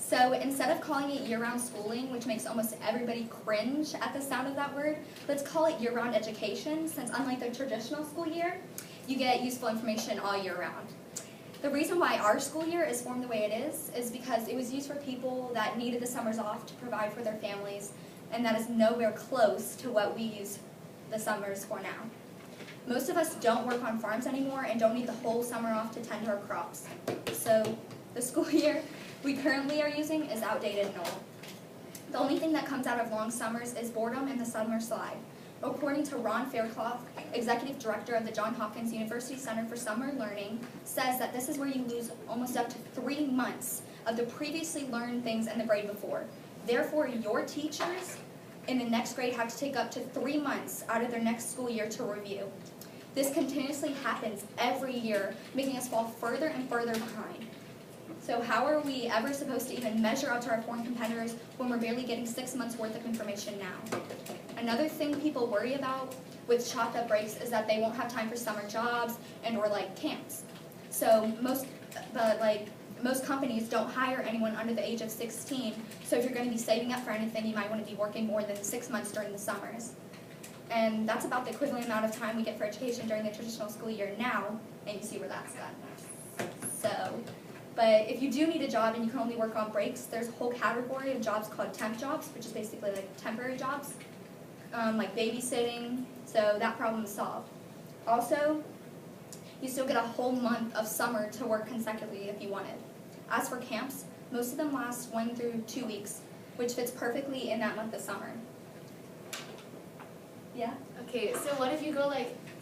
So instead of calling it year-round schooling, which makes almost everybody cringe at the sound of that word, let's call it year-round education, since unlike the traditional school year, you get useful information all year round. The reason why our school year is formed the way it is because it was used for people that needed the summers off to provide for their families, and that is nowhere close to what we use the summers for now. Most of us don't work on farms anymore and don't need the whole summer off to tend to our crops. So the school year we currently are using is outdated and old. The only thing that comes out of long summers is boredom and the summer slide. According to Ron Fairclough, Executive Director of the Johns Hopkins University Center for Summer Learning, says that this is where you lose almost up to 3 months of the previously learned things in the grade before. Therefore, your teachers in the next grade have to take up to 3 months out of their next school year to review. This continuously happens every year, making us fall further and further behind. So how are we ever supposed to even measure up to our foreign competitors when we're barely getting 6 months worth of information now? Another thing people worry about with chopped up breaks is that they won't have time for summer jobs and or camps. So most companies don't hire anyone under the age of 16, so if you're going to be saving up for anything, you might want to be working more than 6 months during the summers. And that's about the equivalent amount of time we get for education during the traditional school year now, and you see where that's at. But if you do need a job and you can only work on breaks, there's a whole category of jobs called temp jobs, which is basically temporary jobs, like babysitting, so that problem is solved. Also, you still get a whole month of summer to work consecutively if you wanted. As for camps, most of them last 1 through 2 weeks, which fits perfectly in that month of summer. Yeah? Okay, so what if you go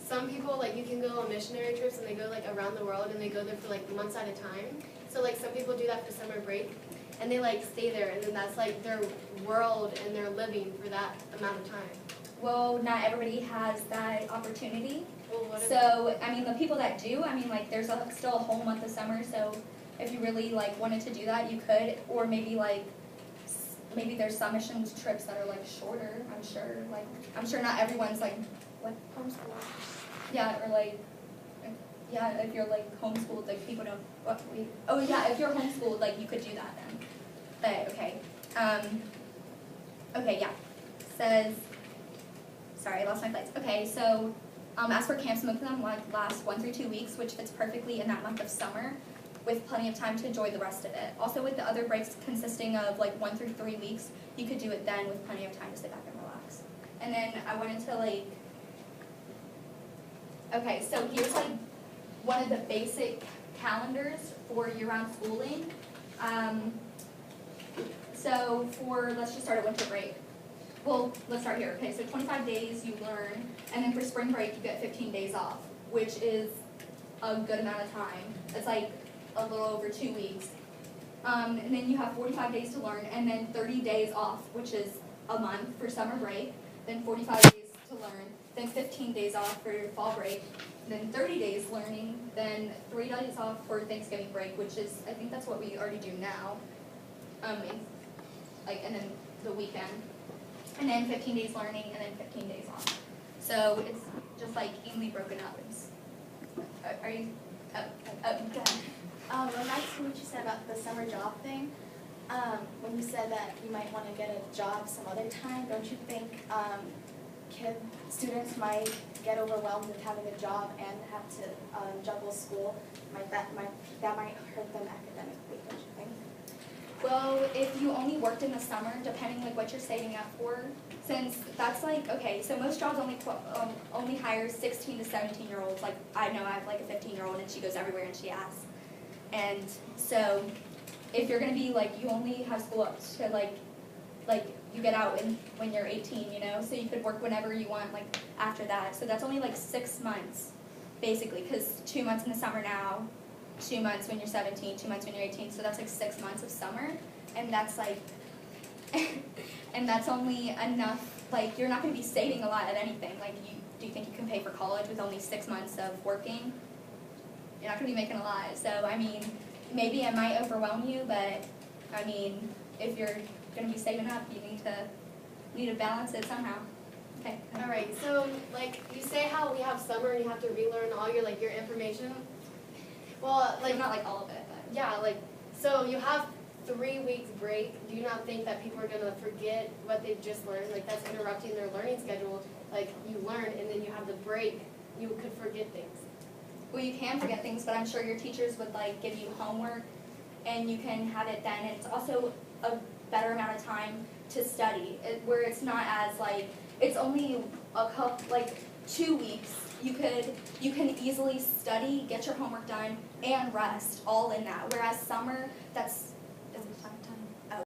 some people you can go on missionary trips and they go around the world and they go there for months at a time. So some people do that for summer break and they stay there and then that's their world and they're living for that amount of time. Well, not everybody has that opportunity. Well, what if So, the people that do, there's still a whole month of summer, so if you really wanted to do that, you could, or maybe maybe there's some missions trips that are shorter, I'm sure. I'm sure not everyone's what? homeschool? Yeah, or yeah, if you're homeschooled, people don't, what, wait. Oh yeah, if you're homeschooled, you could do that then. But, okay. Okay, yeah. Says, sorry, I lost my place. Okay, so, as for camps, most of them last 1 through 2 weeks, which fits perfectly in that month of summer, with plenty of time to enjoy the rest of it. Also, with the other breaks consisting of 1 through 3 weeks, you could do it then with plenty of time to sit back and relax. And then I wanted to okay, so here's one of the basic calendars for year-round schooling. So let's just start at winter break. Well, let's start here. Okay, so 25 days you learn, and then for spring break you get 15 days off, which is a good amount of time. It's a little over 2 weeks. And then you have 45 days to learn, and then 30 days off, which is a month for summer break, then 45 days to learn, then 15 days off for your fall break, then 30 days learning, then 3 days off for Thanksgiving break, which is, I think that's what we already do now, and then the weekend, and then 15 days learning, and then 15 days off. So it's just evenly broken up. Are you, go ahead. Well, nice to what you said about the summer job thing. When you said that you might want to get a job some other time, don't you think students might get overwhelmed with having a job and have to juggle school? That might hurt them academically, don't you think? Well, if you only worked in the summer, depending what you're saving up for, since that's okay, so most jobs only hire 16 to 17-year-olds. I know I have a 15-year-old and she goes everywhere and she asks. And so if you're going to be you only have school up to you get out when you're 18, so you could work whenever you want after that. So that's only 6 months basically, because 2 months in the summer now, 2 months when you're 17, 2 months when you're 18, so that's 6 months of summer, and that's and that's only enough, you're not going to be saving a lot of anything. Do you think you can pay for college with only 6 months of working? You're not going to be making a lot. So, maybe it might overwhelm you, but, if you're going to be saving up, you need to balance it somehow. Okay. All right, so you say how we have summer and you have to relearn all your information. Well, not all of it, but yeah, so you have 3 weeks break, do you not think that people are gonna forget what they've just learned? Like that's interrupting their learning schedule. Like you learn and then you have the break, you could forget things. Well, you can forget things, but I'm sure your teachers would like give you homework and you can have it then. It's also a better amount of time to study, where it's not as like, it's only a couple, like 2 weeks. You can easily study, get your homework done, and rest all in that. Whereas summer, that's